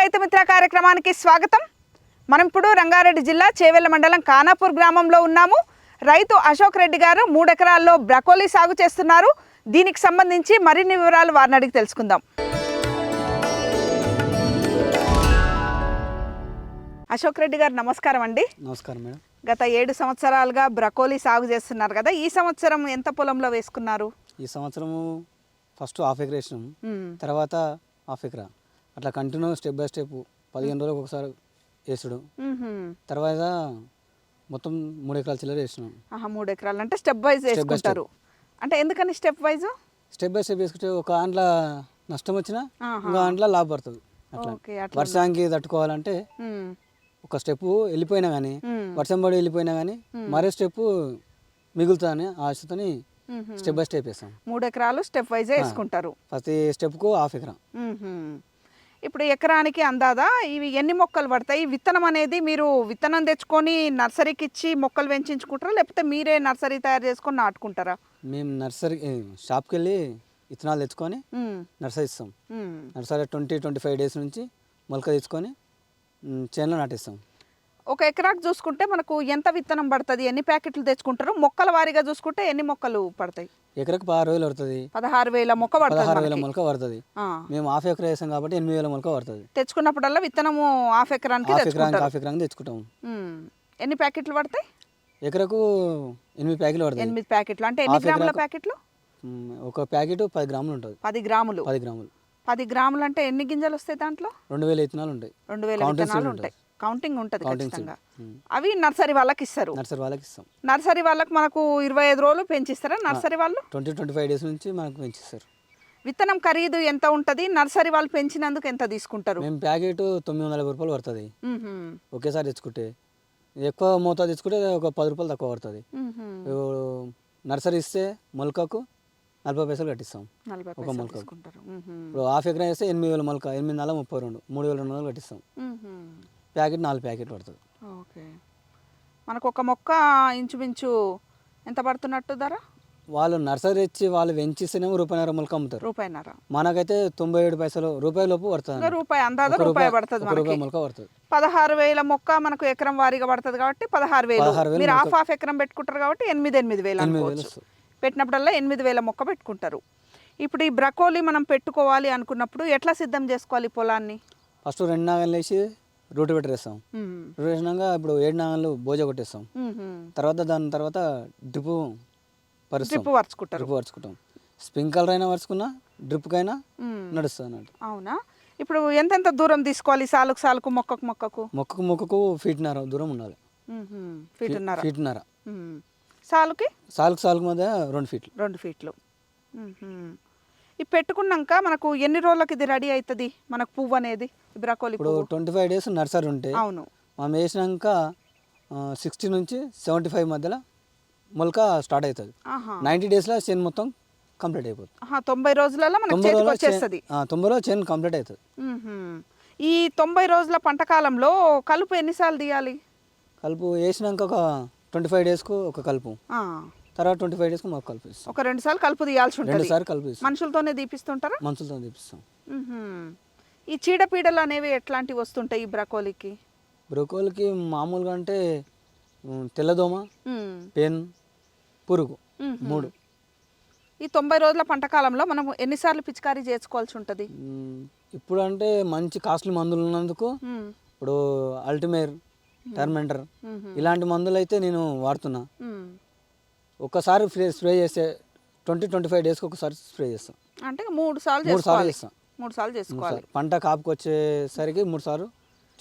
రైతు మిత్ర కార్యక్రమానికి స్వాగతం. మనం ఇప్పుడు రంగారెడ్డి జిల్లా చేవెళ్ల మండలం ఖానాపూర్ గ్రామంలో ఉన్నాము. రైతు అశోక్ రెడ్డి గారు 3 ఎకరాల్లో బ్రకోలీ సాగు చేస్తున్నారు. దీనికి సంబంధించి మరిన్ని వివరాలు వారిని అడిగి తెలుసుకుందాం. అశోక్ రెడ్డి గారు నమస్కారం అండి. నమస్కారం మేడం. గత 7 సంవత్సరాలుగా బ్రకోలీ సాగు చేస్తున్నారు కదా, ఈ సంవత్సరం ఎంత పొలంలో వేసుకున్నారు? ఈ సంవత్సరము ఫస్ట్ హాఫ్ ఎకర్ వేసినాం, తర్వాత హాఫ్ ఎకరా, అట్లా కంటిన్యూ స్టెప్ బై స్టెప్ 15 రోజులకు ఒకసారి వేసుడు. తర్వాత మొత్తం 3 ఎకరాల చిల్లర వేసినాం. 3 ఎకరాలు అంటే స్టెప్ వైజ్ వేసుకుంటారు. అంటే ఎందుకని step wise? Step by step వేసుకుంటే ఒక దాంట్లో నష్టం వచ్చినా ఇంకో దాంట్లో లాభ పడుతుంది. అట్లా వర్షానికి తట్టుకోవాలంటే ఒక స్టెప్ వెళ్ళిపోయినా కానీ, వర్షం పడి వెళ్ళిపోయినా కానీ మరో స్టెప్ మిగులుతుందని ఆశతోని స్టెప్ బై స్టెప్ వేస్తాం. 3 ఎకరాలు స్టెప్ వైజ్ వేసుకుంటారు. ప్రతి స్టెప్కు హాఫ్ ఎకరా. ఇప్పుడు ఎకరానికి అందాదా ఇవి ఎన్ని మొక్కలు పడతాయి? విత్తనం అనేది మీరు విత్తనం తెచ్చుకొని నర్సరీకి ఇచ్చి మొక్కలు పెంచుకుంటారా, లేకపోతే మీరే నర్సరీ తయారు చేసుకొని నాటుకుంటారా? మేము నర్సరీ షాప్కి వెళ్ళి విత్తనాలు తెచ్చుకొని నర్సరీ ఇస్తాం. నర్సరీ 20-25 డేస్ నుంచి మొలక తెచ్చుకొని చేనులో నాటిస్తాం. ఒక ఎకరాకు చూసుకుంటే మనకు ఎంత విత్తనం పడుతుంది, ఎన్ని ప్యాకెట్లు తెచ్చుకుంటారు? మొక్కల వారీగా చూసుకుంటే ఎన్ని మొక్కలు పడతాయి? ఎకరకు 16,000 పడుతుంది. 16,000 మొక్క పడుతుంది. 16,000 మొలక పడుతుంది. మేము హాఫ్ ఎకర్ వేసాం కాబట్టి 8,000 మొలక పడుతుంది. తెచ్చుకున్నప్పుడల్లా విత్తనము హాఫ్ ఎకరానికి హాఫ్ ఎకరానికి తెచ్చుకుంటాం. ఎన్ని ప్యాకెట్లు పడతాయి? ఎకరకు 8 ప్యాకెట్లు పడతాయి. 8 ప్యాకెట్లు అంటే ఎన్ని గ్రాముల ప్యాకెట్లు? ఒక ప్యాకెట్ 10 గ్రాములు ఉంటుంది. 10 గ్రాములు. 10 గ్రాములు అంటే ఎన్ని గింజలు వస్తాయి దాంట్లో? 2,000 విత్తనాలు ఉంటాయి. 2,000 విత్తనాలు ఉంటాయి. కౌంటింగ్ ఉంటుంది ఖచ్చితంగా. అవి నర్సరీ వాళ్ళకి ఇస్తారు. నర్సరీ వాళ్ళకి ఇస్తాం. నర్సరీ వాళ్ళకి మనకు 25 రోజులు పెంచిస్తారా నర్సరీ వాళ్ళు? 20-25 డేస్ నుంచి మనకు పెంచిస్తారు. విత్తనం ఖరీదు ఎంత ఉంటుంది? నర్సరీ వాళ్ళు పెంచినందుకు ఎంత తీసుకుంటారు? మేము ప్యాకెట్ 950 రూపాయలు పడుతుంది ఒకేసారి తెచ్చుకుంటే. ఎక్కువ మోతాదు తెచ్చుకుంటే ఒక 10 రూపాయలు తక్కువ పడుతుంది. నర్సరీ ఇస్తే మొలకకు 40 పైసలు కట్టిస్తాం. ఒక మొలక ఇప్పుడు హాఫ్ ఎకరా వేస్తే 8,000 మొలక, 8,432, 3,200 కట్టిస్తాం. ప్యాకెట్ 4 ప్యాకెట్ పడుతుంది. ఓకే, మనకు ఒక మొక్క ఇంచుమించు ఎంత పడుతున్నట్టు ధర? వాళ్ళు నర్సరీ ఇచ్చి వాళ్ళు పెంచిస్తేనేమో రూపాయన్నర మొలక అమ్ముతారు. రూపాయన్నర. మనకైతే 97 పైసలు రూపాయలోపు పడుతుంది. రూపాయి అందాజ రూపాయి పడుతుంది. మొలక పడుతుంది. 16,000 మొక్క మనకు ఎకరం వారీగా పడుతుంది కాబట్టి 16,000. మీరు హాఫ్ ఎకరం పెట్టుకుంటారు కాబట్టి 8,000 పెట్టినప్పుడల్లా 8,000 మొక్క పెట్టుకుంటారు. ఇప్పుడు ఈ బ్రకోలీ మనం పెట్టుకోవాలి అనుకున్నప్పుడు ఎట్లా సిద్ధం చేసుకోవాలి పొలాన్ని? ఫస్ట్ 2 నాగలు వేసి రూట్ పెట్టేస్తాం. రూట్ వేసినాక ఇప్పుడు 7 నాగలు బోజ కొట్టేస్తాం. దాని తర్వాత డ్రిప్ పరుచుకుంటాం. స్ప్రింక్లర్ అయినా పరుచుకున్నా, డ్రిప్కైనా నడుస్తుంది అన్నట్టు. అవునా? ఇప్పుడు ఎంతెంత దూరం తీసుకోవాలి? సాలుకు మొక్కకు ఫీట్న్నర దూరం ఉండాలి. ఫీట్న్నర. సాలుకు మధ్య 2 ఫీట్లు. ఇది పెట్టుకున్నాక మనకు ఎన్ని రోజులకి ఇది రెడీ అవుతుంది మనకు పువ్వు అనేది? బ్రకోలీ ఇప్పుడు 25 డేస్ నర్సరీ ఉంటే అవును, మనం వేసినాక 60 నుంచి 75 మధ్యలో మొలక స్టార్ట్ అవుతుంది. 90 డేస్లో చేను మొత్తం కంప్లీట్ అయిపోతుంది. 90 రోజులలో మనకు చేతికి వచ్చేస్తుంది. 90 రోజులు చేను కంప్లీట్ అవుతుంది. ఈ 90 రోజుల పంట కాలంలో కలుపు ఎన్నిసార్లు తీయాలి? కలుపు వేసినాక ఒక 25 డేస్కు ఒక కలుపు, తర్వాత 25 డేస్కు మాకు కలుపు ఇస్తాం. ఒక 2 సార్లు కలుపు తీయాల్సి ఉంటుంది. 2 సార్లు కలుపు ఇస్తాం. మనుషులతోనే తీపిస్తుంటారా? మనుషులతో తీపిస్తాం. ఈ చీడపీడలు అనేవి ఎట్లాంటివి వస్తుంటాయి ఈ బ్రకోలీకి? బ్రకోలీకి మామూలుగా అంటే తెల్లదోమ, పెన్, పురుగు 3. ఈ 90 రోజుల పంట కాలంలో మనం ఎన్నిసార్లు పిచికారీ చేసుకోవాల్సి ఉంటుంది? ఇప్పుడు అంటే మంచి కాస్ట్లీ మందులు ఉన్నందుకు ఇప్పుడు అల్టిమేర్, టర్మెంటర్ ఇలాంటి మందులు అయితే నేను వాడుతున్నా. ఒక్కసారి స్ప్రే చేస్తే 20-25 డేస్కి ఒకసారి స్ప్రే చేస్తాం. అంటే 3 సార్లు చేస్తాం. 3 సార్లు చేసుకోవాలి. పంట కాపుకి వచ్చేసరికి 3 సార్లు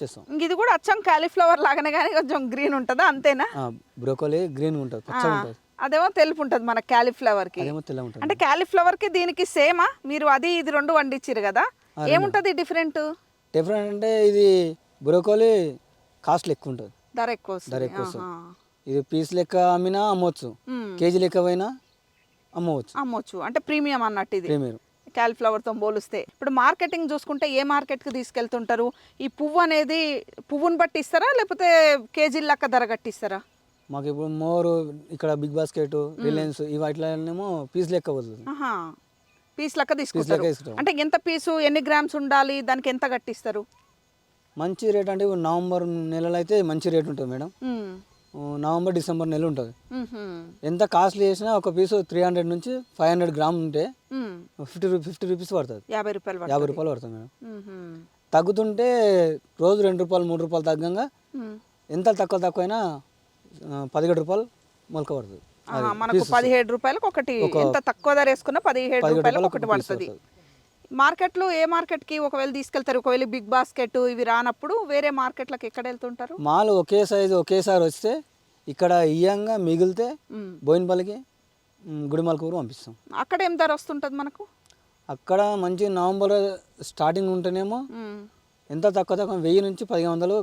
చేస్తాం. ఇది కూడా అచ్చం కాలీఫ్లవర్ లాగానే కానీ కొంచెం గ్రీన్ ఉంటుందా? అంతేనా? బ్రోకోలీ గ్రీన్ ఉంటుంది, పచ్చగా ఉంటుంది. అదేమో తెలుపు ఉంటుంది మన క్యాలీఫ్లవర్కి. అంటే క్యాలీఫ్లవర్కి దీనికి సేమా? మీరు అది ఇది 2 వండించారు కదా, ఏముంటుంది డిఫరెంట్? అంటే ఇది బ్రోకోలీ కాస్ట్ ఎక్కువ ఉంటుంది, ధర ఎక్కువ. ఇది పీస్ లెక్క అమ్మినా అమ్మవచ్చు, కేజీ లెక్క పోయినా అమ్మవచ్చు. అంటే ప్రీమియం అన్నట్టు ఇది క్యాలీఫ్లవర్తో పోలిస్తే. ఇప్పుడు మార్కెటింగ్ చూసుకుంటే ఏ మార్కెట్కి తీసుకెళ్తుంటారు? ఈ పువ్వు అనేది పువ్వుని బట్టి ఇస్తారా, లేకపోతే కేజీ లెక్క ధర కట్టిస్తారా? మాకు ఇప్పుడు మోర్ ఇక్కడ బిగ్ బాస్కెట్, రిలయన్స్ వాటిలోనేమో పీస్ లెక్క పోతుంది. పీస్ లెక్క తీసుకుంటారు. అంటే ఎంత పీసు, ఎన్ని గ్రామ్స్ ఉండాలి, దానికి ఎంత కట్టిస్తారు? మంచి రేట్ అంటే ఇప్పుడు నవంబర్ నెలలో అయితే మంచి రేట్ ఉంటుంది మేడం. నవంబర్ డిసెంబర్ నెల ఉంటుంది. ఎంత కాస్ట్లీ చేసినా ఒక పీసు 300 నుంచి 500 గ్రాములు ఉంటే 50 రూపీస్ పడుతుంది. 50 రూపాయలు 50 రూపాయలు పడుతుంది మేడం. తగ్గుతుంటే రోజు 2 రూపాయలు 3 రూపాయలు తగ్గంగా ఎంత తక్కువ అయినా 17 రూపాయలు మొలక పడుతుంది. మనకు 17 రూపాయలకు ఒకటి, ఎంత తక్కువ ధర వేసుకున్నా 17 రూపాయలకు ఒకటి పడుతుంది. మార్కెట్లో ఏ మార్కెట్కి ఒకవేళ తీసుకెళ్తారు? ఒకవేళ బిగ్ బాస్కెట్ ఇవి రానప్పుడు వేరే మార్కెట్లకు ఎక్కడ వెళ్తుంటారు? మాలు ఒకే సైజు ఒకేసారి వస్తే ఇక్కడ ఇయ్యంగా మిగిలితే బోయినపల్లికి గుడిమల్కూరు పంపిస్తాం. అక్కడ ఏం ధర వస్తుంటుంది మనకు? అక్కడ మంచి నవంబర్ స్టార్టింగ్ ఉంటేనేమో ఎంత తక్కువ 1000 నుంచి 1500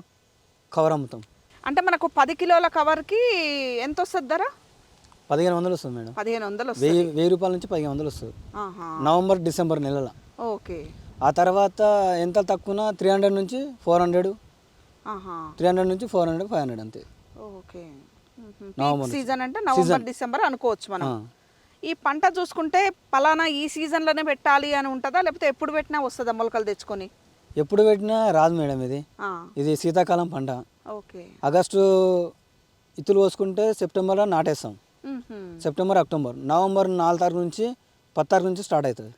కవర్ అమ్ముతాం. అంటే మనకు 10 కిలోల కవర్కి ఎంత వస్తుంది ధర? 1500 వస్తుంది మేడం. 1500 వస్తుంది. 1000 రూపాయల నుంచి 1500 వస్తుంది నవంబర్ డిసెంబర్ నెలల. ఓకే. ఆ తర్వాత ఎంత తక్కువ 300 నుంచి 400, 300 నుంచి 400, 500 అంతే. ఓకే. సీజన్ అంటే నవంబర్ డిసెంబర్ అనుకోవచ్చు మనం. ఈ పంట చూసుకుంటే పలానా ఈ సీజన్లోనే పెట్టాలి అని ఉంటుందా, లేకపోతే ఎప్పుడు పెట్టినా వస్తుందా మొలకలు తెచ్చుకొని? ఎప్పుడు పెట్టినా రాదు మేడం. ఇది శీతాకాలం పంట. ఓకే. ఆగస్టు ఇత్తులు పోసుకుంటే సెప్టెంబర్లో నాటేస్తాం. సెప్టెంబర్ అక్టోబర్ నవంబర్ 4 తారీఖు నుంచి 10 తారీఖు నుంచి స్టార్ట్ అవుతుంది.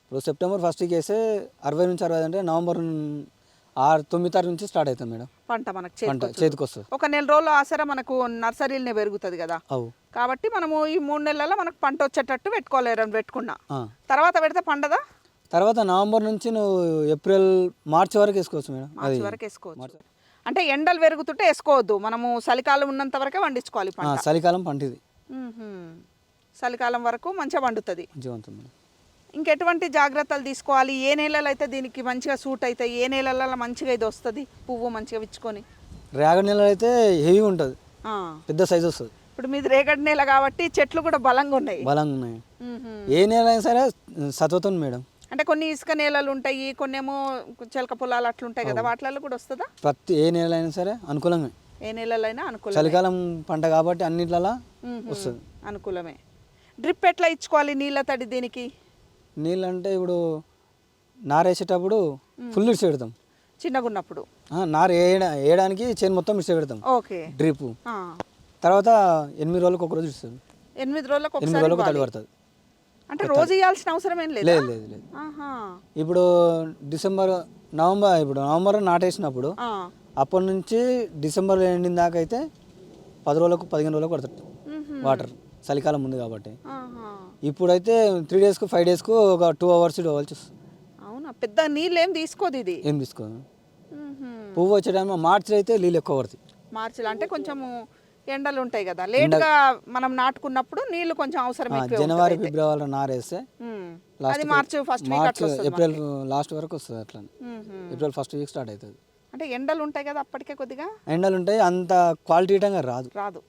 ఇప్పుడు సెప్టెంబర్ 1కి వేస్తే 60 నుంచి 60 అంటే నవంబర్ 9 తారీఖు నుంచి స్టార్ట్ అవుతుంది మేడం. పంట మనకు చేతికి వస్తుంది. ఒక నెల రోజులు ఆసరా మనకు నర్సరీలనే పెరుగుతుంది కదా. కాబట్టి మనము ఈ 3 నెలల్లో మనకు పంట వచ్చేటట్టు పెట్టుకున్నా తర్వాత పెడితే పండదా? తర్వాత నవంబర్ నుంచి నువ్వు ఏప్రిల్ మార్చి వరకు వేసుకోవచ్చు మేడం. మార్చి వరకు వేసుకోవచ్చు. అంటే ఎండలు పెరుగుతుంటే వేసుకోవద్దు, మనము చలికాలం ఉన్నంత వరకే పండించుకోవాలి పంట. చలికాలం పంట ఇది. చలికాలం వరకు మంచిగా పండుతుంది. ఇంకెటువంటి జాగ్రత్తలు తీసుకోవాలి? ఏ నెలలు అయితే దీనికి మంచిగా సూట్ అవుతాయి? ఏ నెలలలో మంచిగా ఇది వస్తుంది పువ్వు మంచిగా విచ్చుకొని? రేగడి నెలలు అయితే హెవీ ఉంటుంది, పెద్ద సైజు వస్తుంది. ఇప్పుడు మీది రేగడి నెల కాబట్టి చెట్లు కూడా బలంగా ఉన్నాయి. ఏ నెల అయినా సరే సత్వతుంది మేడం. అంటే కొన్ని ఇసుక నేలలు ఉంటాయి, కొన్ని ఏమో చిలక పొలాలు అట్లా ఉంటాయి కదా, వాటిలలో కూడా వస్తుందా? ప్రతి ఏ నెల అయినా సరే అనుకూలమే. ఏ నెలలైనా అనుకూలం. చలికాలం పంట కాబట్టి అన్నిట్లలో వస్తుంది, అనుకూలమే. డ్రిప్ ఎట్లా ఇచ్చుకోవాలి నీళ్ళ తడి దీనికి? నీళ్ళు అంటే ఇప్పుడు నారేసేటప్పుడు ఫుల్ ఇడిచి పెడతాం. చిన్నగా ఉన్నప్పుడు నారు వేయడానికి చేను మొత్తం ఇడిచి పెడతాం. ఓకే. డ్రిప్ తర్వాత 8 రోజులకు ఒక రోజు ఇస్తుంది. 8 రోజులకు 8 రోజులకు తడి పడుతుంది. అంటే రోజు ఇవ్వాల్సిన అవసరం ఏం లేదు. లేదు. ఇప్పుడు నవంబర్ నాటేసినప్పుడు అప్పటి నుంచి డిసెంబర్ ఎండిన దాకా అయితే 10 రోజులకు 15 రోజులకు పడుతుంది వాటర్, చలికాలం ఉంది కాబట్టి. ఇప్పుడైతే 3 డేస్కు 5 డేస్కు ఒక 2 అవర్స్ ఇవ్వాల్సి వస్తుంది. అవునా? పెద్ద నీళ్ళు ఏం తీసుకోదు ఇది? ఏం తీసుకోదు. పువ్వు వచ్చే టైంలో మార్చిలో అయితే నీళ్ళు ఎక్కువ పడుతుంది. మార్చిలో అంటే కొంచెము ఎండలు ఉంటాయి కదా, లేట్గా మనం నాటుకున్నప్పుడు నీళ్లు కొంచెం అవసరం. జనవరి ఫిబ్రవరి నారేస్తే మార్చి ఫస్ట్ ఏప్రిల్ లాస్ట్ వరకు వస్తుంది. అట్లా ఏప్రిల్ ఫస్ట్ వీక్ స్టార్ట్ అవుతుంది. అంటే ఎండలు ఉంటాయి కదా అప్పటికే, కొద్దిగా ఎండలు ఉంటాయి, అంత క్వాలిటీ రాదు.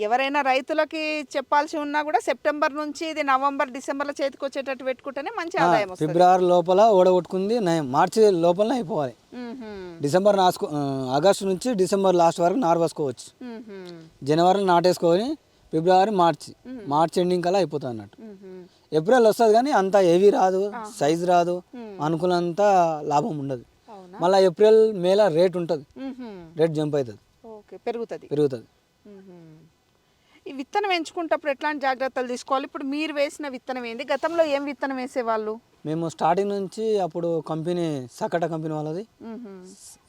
ఎవరైనా రైతులకి చెప్పాల్సి ఉన్నా కూడా సెప్టెంబర్ నుంచి ఇది నవంబర్ డిసెంబర్లో చేతికి వచ్చేటట్టు పెట్టుకుంటేనే మంచి ఆదాయం వస్తుంది. ఫిబ్రవరి లోపల ఓడగొట్టుకుంది మార్చి లోపల అయిపోవాలి. ఆగస్టు నుంచి డిసెంబర్ లాస్ట్ వరకు నారు వేసుకోవచ్చు. జనవరిలో నాటేసుకొని ఫిబ్రవరి మార్చి ఎండింగ్ కల్లా అయిపోతుంది అన్నట్టు. ఏప్రిల్ వస్తుంది కానీ అంత హెవీ రాదు, సైజ్ రాదు, అనుకున్నంత లాభం ఉండదు. మళ్ళీ ఏప్రిల్ మేల రేట్ ఉంటుంది, రేట్ జంప్ అవుతుంది, పెరుగుతుంది. ఈ విత్తనం ఎంచుకుంటప్పుడు ఎట్లాంటి జాగ్రత్తలు తీసుకోవాలి? ఇప్పుడు మీరు వేసిన విత్తనం ఏంది? గతంలో ఏం విత్తనం వేసేవాళ్ళు? మేము స్టార్టింగ్ నుంచి అప్పుడు కంపెనీ సకట కంపెనీ వాళ్ళది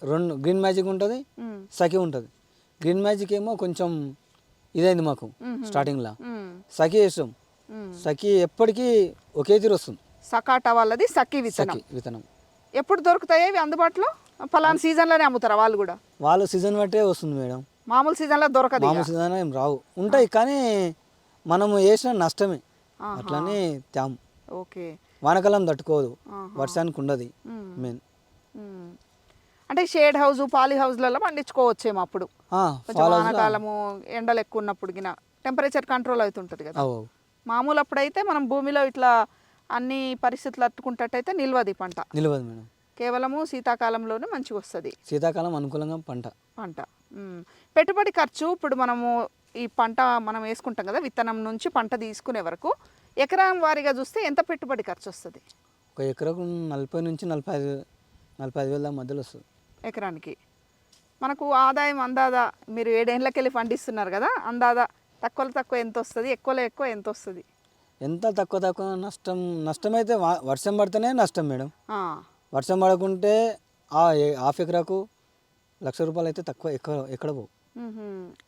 2 గ్రీన్ మ్యాజిక్ ఉంటుంది, సఖి ఉంటుంది. గ్రీన్ మ్యాజిక్ ఏమో కొంచెం ఇదైంది మాకు స్టార్టింగ్లో. సఖి వేసాం. సఖి ఎప్పటికీ ఒకే తీరు వస్తుంది. సకాట వాళ్ళది సఖి విత్తనం. ఎప్పుడు దొరుకుతాయి ఇవి అందుబాటులో? ఫలానా సీజన్లోనే అమ్ముతారా వాళ్ళు కూడా? వాళ్ళు సీజన్ బట్టే వస్తుంది మేడం. మామూలు సీజన్లో దొరకదు. మామూలు సీజన్ ఏం రావు, ఉంటాయి కానీ మనము వేసిన నష్టమే, అట్లనే త్యాము. ఓకే. వానకాలం తట్టుకోదు, వర్షానికి ఉండదు మెయిన్. అంటే షేడ్ హౌస్ పాలీ హౌస్లలో పండించుకోవచ్చేమో అప్పుడు. వానకాలము ఎండలు ఎక్కువ ఉన్నప్పుడు గిన టెంపరేచర్ కంట్రోల్ అవుతుంటుంది కదా. మామూలు అప్పుడైతే మనం భూమిలో ఇట్లా అన్ని పరిస్థితులు అట్టుకుంటట్టయితే నిల్వది పంట. నిల్వదు మేడం. కేవలము శీతాకాలంలోనే మంచిగా వస్తుంది. శీతాకాలం అనుకూలంగా పంట. పెట్టుబడి ఖర్చు ఇప్పుడు మనము ఈ పంట మనం వేసుకుంటాం కదా, విత్తనం నుంచి పంట తీసుకునే వరకు ఎకరం వారీగా చూస్తే ఎంత పెట్టుబడి ఖర్చు వస్తుంది? ఒక ఎకరకు 40 నుంచి 45 45,000 దాకా మధ్యలో వస్తుంది ఎకరానికి. మనకు ఆదాయం అందాదా మీరు 7 ఏళ్ళకెళ్ళి పండిస్తున్నారు కదా, అందాదా తక్కువలో తక్కువ ఎంత వస్తుంది, ఎక్కువలో ఎక్కువ ఎంత వస్తుంది? ఎంత తక్కువ నష్టం అయితే వర్షం పడితేనే నష్టం మేడం. ఆ, వర్షం పడకుంటే హాఫ్ ఎకరాకు ₹1,00,000 అయితే తక్కువ ఎక్కడ పోవు.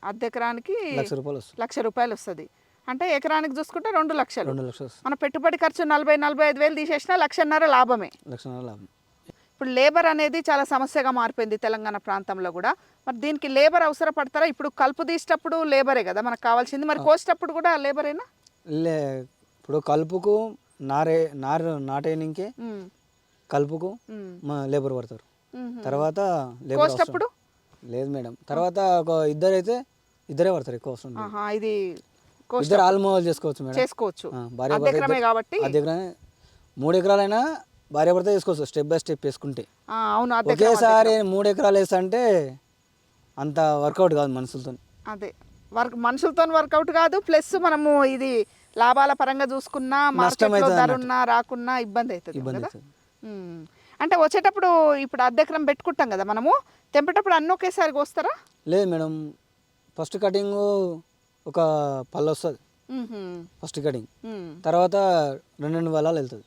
అర్ధ ఎకరానికి ₹1,00,000 వస్తుంది. ₹1,00,000 వస్తుంది. అంటే ఎకరానికి చూసుకుంటే 2 లక్షలు. 2 లక్షలు వస్తుంది. మన పెట్టుబడి ఖర్చు 40-45 వేలు తీసేసినా 1,50,000 లాభమే. 1,00,000 లాభం. ఇప్పుడు లేబర్ అనేది చాలా సమస్యగా మారిపోయింది తెలంగాణ ప్రాంతంలో కూడా. మరి దీనికి లేబర్ అవసరపడతారా? ఇప్పుడు కలుపు తీసేటప్పుడు లేబరే కదా మనకు కావాల్సింది, మరి కోసేటప్పుడు కూడా లేబరేనా? ఇప్పుడు కలుపుకు నాటేనికే కలుపుకు లేబర్ పడతారు. తర్వాత లేబర్ కోసేటప్పుడు లేదు మేడం. తర్వాత ఒక ఇద్దరే పడతారు, ఎక్కువ అవసరం లేదు. ఇది ఇద్దరు ఆల్మోస్ట్ చేసుకోవచ్చు మేడం. చేసుకోవచ్చు భార్య కాబట్టి. 3 ఎకరాలైనా భార్య భర్త చేసుకోవచ్చు, స్టెప్ బై స్టెప్ వేసుకుంటే. అవును, ఒకేసారి 3 ఎకరాలు వేస్తంటే అంత వర్కౌట్ కాదు మనుషులతో. అదే మనుషులతో వర్కౌట్ కాదు. ప్లస్ మనము ఇది లాభాల పరంగా చూసుకున్నా మార్కెట్లో ధర ఉన్నా రాకున్నా ఇబ్బంది అవుతుంది కదా. అంటే వచ్చేటప్పుడు ఇప్పుడు అర్ధ ఎకరం పెట్టుకుంటాం కదా మనము, తెంపేటప్పుడు అన్నీ ఒకేసారి కోస్తారా? లేదు మేడం, ఫస్ట్ కటింగ్ ఒక పళ్ళు వస్తుంది, ఫస్ట్ కటింగ్. తర్వాత 2 వల్లాలు వెళ్తుంది.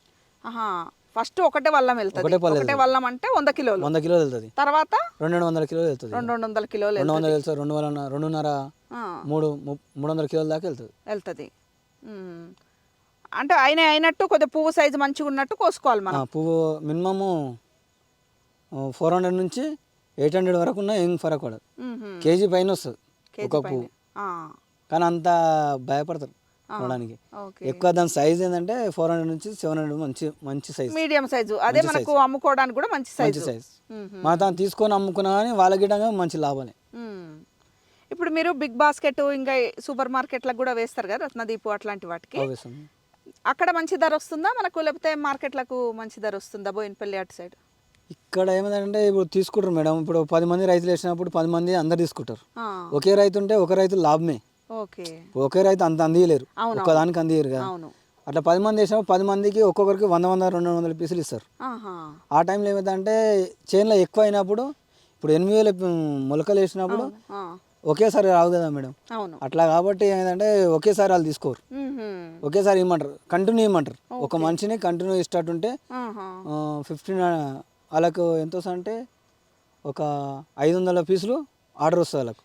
ఫస్ట్ ఒకటే వల్లం వెళ్తుంది. ఒకటే వల్లం అంటే 100 కిలోలు వెళ్తుంది. తర్వాత 200 కిలోలు వెళ్తుంది. 200 కిలోలు 200 వెళ్తుంది. 2.5 300 కిలోల దాకా వెళ్తుంది. అంటే అయినట్టు కొద్దిగా పువ్వు సైజు మంచిగా ఉన్నట్టు కోసుకోవాలి మనం. పువ్వు మినిమము 400 నుంచి 800 వరకు ఉన్న ఏం ఫరక్ పడదు. కేజీ పైన వస్తుంది ఒక పువ్వు. కానీ అంత భయపడతారు కొనడానికి. ఎక్కువ దాని సైజ్ ఏంటంటే 400 నుంచి 700 మంచి సైజ్, మీడియం సైజు. అదే మనకు అమ్ముకోవడానికి కూడా మంచి సైజ్. మన దాన్ని తీసుకొని అమ్ముకున్నా కానీ వాళ్ళ గిట్టంగా మంచి లాభాలే. ఇప్పుడు మీరు బిగ్ బాస్కెట్ ఇంకా సూపర్ మార్కెట్లకు కూడా వేస్తారు కదా, రత్నదీపు అట్లాంటి వాటికి. అక్కడ మంచి ధర వస్తుందా మనకు, లేకపోతే మార్కెట్లకు మంచి ధర వస్తుందా బోయినపల్లి అటు సైడ్? ఇక్కడ ఏమైందంటే ఇప్పుడు తీసుకుంటారు మేడం. ఇప్పుడు 10 మంది రైతులు వేసినప్పుడు 10 మంది అందరు తీసుకుంటారు. ఒకే రైతు ఉంటే ఒక రైతు లాభమే. ఒకే రైతు అంత అందియలేరు, ఒక్కదానికి అందియరు కదా. అట్లా 10 మంది వేసినప్పుడు 10 మందికి ఒక్కొక్కరికి 100-200 పీసులు ఇస్తారు. ఆ టైంలో ఏమైందంటే చేనులో ఎక్కువ అయినప్పుడు, ఇప్పుడు 8,000 మొలకలు వేసినప్పుడు ఒకేసారి రావు కదా మేడం. అట్లా కాబట్టి ఏమైందంటే ఒకేసారి వాళ్ళు తీసుకోరు, ఒకేసారి ఇవ్వమంటారు, కంటిన్యూ ఇవ్వమంటారు. ఒక మనిషిని కంటిన్యూ ఇష్టట్టుంటే 15 వాళ్ళకు ఎంత వస్తుంది అంటే ఒక 500 పీసులు ఆర్డర్ వస్తుంది వాళ్ళకు.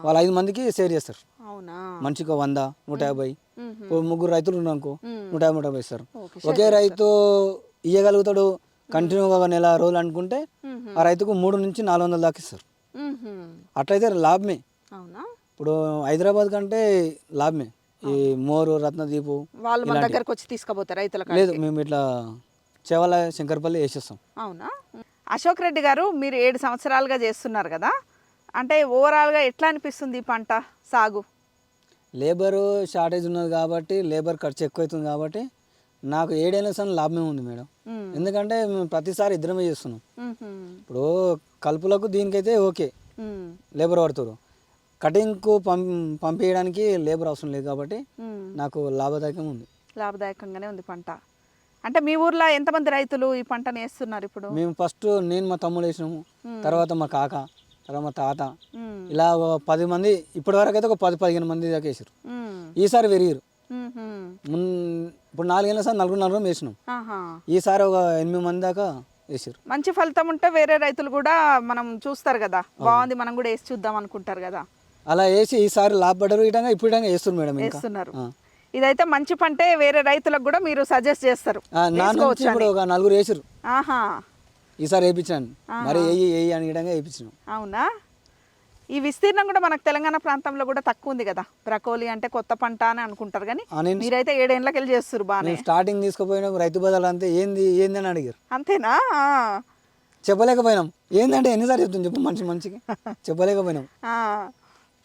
వాళ్ళు 5 మందికి షేర్ చేస్తారు. మనిషికి 100, 150. ఇప్పుడు 3 రైతులు ఉన్నాకో 150 ఇస్తారు. ఒకే రైతు ఇవ్వగలుగుతాడు కంటిన్యూగా నెల రోజులు అనుకుంటే ఆ రైతుకు 300 నుంచి 400 దాకా ఇస్తారు. అట్లయితే లాభమే. ఇప్పుడు హైదరాబాద్ కంటే లాభమే ఈ మోరు, రత్నదీపు. వాళ్ళు మన దగ్గరకు వచ్చి తీసుకుపోతారు రైతులకు? లేదు, మేము ఇట్లా చేవల శంకర్పల్లి వేసేస్తాం. అవునా? అశోక్ రెడ్డి గారు, మీరు 7 సంవత్సరాలుగా చేస్తున్నారు కదా, అంటే ఓవరాల్గా ఎట్లా అనిపిస్తుంది ఈ పంట సాగు? లేబరు షార్టేజ్ ఉన్నది కాబట్టి, లేబర్ ఖర్చు ఎక్కువ అవుతుంది కాబట్టి నాకు 7 ఏళ్ళ సన్న లాభమే ఉంది మేడం. ఎందుకంటే మేము ప్రతిసారి ఇద్దరమే చేస్తున్నాం. ఇప్పుడు కలుపులకు దీనికైతే ఓకే లేబర్ పడుతున్నారు, కటింగ్కు పంపించడానికి లేబర్ అవసరం లేదు కాబట్టి నాకు లాభదాయకంగా ఉంది. లాభదాయకంగానే ఉంది పంట. అంటే మీ ఊర్లో ఎంతమంది రైతులు ఈ పంటను వేస్తున్నారు ఇప్పుడు? మేము ఫస్ట్ నేను మా తమ్ముడు వేసినాము, తర్వాత మా కాక, తర్వాత మా తాత, ఇలా 10 మంది ఇప్పటి వరకు అయితే ఒక 10-15 మంది దాకా వేసారు. ఈసారి పెరిగారు. ఇప్పుడు 4 ఏళ్ళ సార్ 4 వేసినాం. ఈసారి ఒక 8 మంది దాకా వేసారు. మంచి ఫలితం ఉంటే వేరే రైతులు కూడా మనం చూస్తారు కదా, బాగుంది మనం కూడా వేసి చూద్దాం అనుకుంటారు కదా. అలా వేసి ఈసారి లాభపడ్డారు. ఇటంగా ఇప్పుడు వేస్తున్నారు మేడం. వేస్తున్నారు. ఇదైతే మంచి పంటే, వేరే రైతులకు కూడా మీరు సజెస్ట్ చేస్తారు? ఇప్పుడు ఒక 4 వేసారు. ఈసారి వేయించాను, మరి వేయి అని విధంగా వేయించినాం. అవునా? ఈ విస్తీర్ణం కూడా మనకు తెలంగాణ ప్రాంతంలో కూడా తక్కువ ఉంది కదా. బ్రకోలీ అంటే కొత్త పంట అని అనుకుంటారు, కానీ మీరైతే 7 ఏళ్ళకి వెళ్ళి చేస్తారు బాగా. స్టార్టింగ్ తీసుకుపోయినా రైతు బజార్లు అంతే ఏంది అని అడిగారు. అంతేనా? చెప్పలేకపోయినాం. ఏంటంటే ఎన్నిసార్లు చెప్తుంది చెప్పు, మంచికి చెప్పలేకపోయినాం.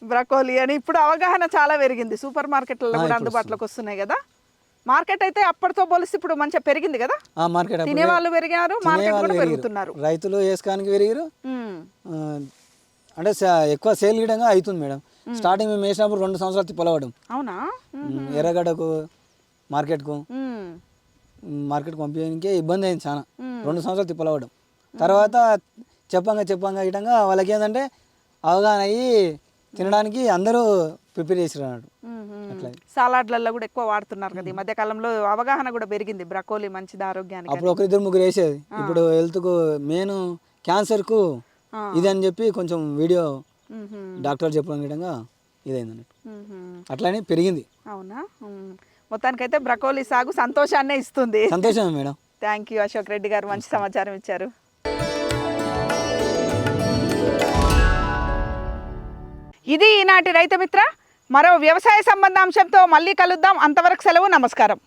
బ్రకోలీ అని ఇప్పుడు అవగాహన చాలా పెరిగింది, సూపర్ మార్కెట్లలో కూడా అందుబాటులోకి వస్తున్నాయి కదా. మార్కెట్ అయితే అప్పటితో పోలిస్తే ఇప్పుడు మంచిగా పెరిగింది కదా. మార్కెట్ తినేవాళ్ళు పెరిగారు, మార్కెట్ కూడా పెరుగుతున్నారు, రైతులు వేసుకోవడానికి పెరిగారు. అంటే ఎక్కువ సేల్ గీయడంగా అవుతుంది మేడం. స్టార్టింగ్ మేము వేసినప్పుడు 2 సంవత్సరాలు తిప్పలవడం. అవునా? ఎర్రగడ్డకు మార్కెట్కు పంపించడానికే ఇబ్బంది అయింది చాలా. 2 సంవత్సరాలు తిప్పలవడం. తర్వాత చెప్పంగా ఇటంగా వాళ్ళకి ఏంటంటే అవగాహన అయ్యి తినడానికి అందరూ ప్రిపేర్ చేసారు అన్నట్టు. అట్లా సలాడ్లలో కూడా ఎక్కువ వాడుతున్నారు కదా ఈ మధ్య కాలంలో, అవగాహన కూడా పెరిగింది బ్రకోలీ మంచిది ఆరోగ్యానికి. అప్పుడు 1-2-3 వేసేది, ఇప్పుడు హెల్త్కు మెయిన్ క్యాన్సర్కు ఇది అని చెప్పి కొంచెం వీడియో డాక్టర్ చెప్పడం విధంగా ఇదైంది అన్నట్టు. అట్లానే పెరిగింది. అవునా? మొత్తానికైతే బ్రకోలీ సాగు సంతోషాన్నే ఇస్తుంది. సంతోషమే madam. Thank you Ashok Reddy గారు, మంచి సమాచారం ఇచ్చారు. ఇది ఈనాటి రైతు మిత్ర. మరో వ్యవసాయ సంబంధ అంశంతో మళ్ళీ కలుద్దాం. అంతవరకు సెలవు, నమస్కారం.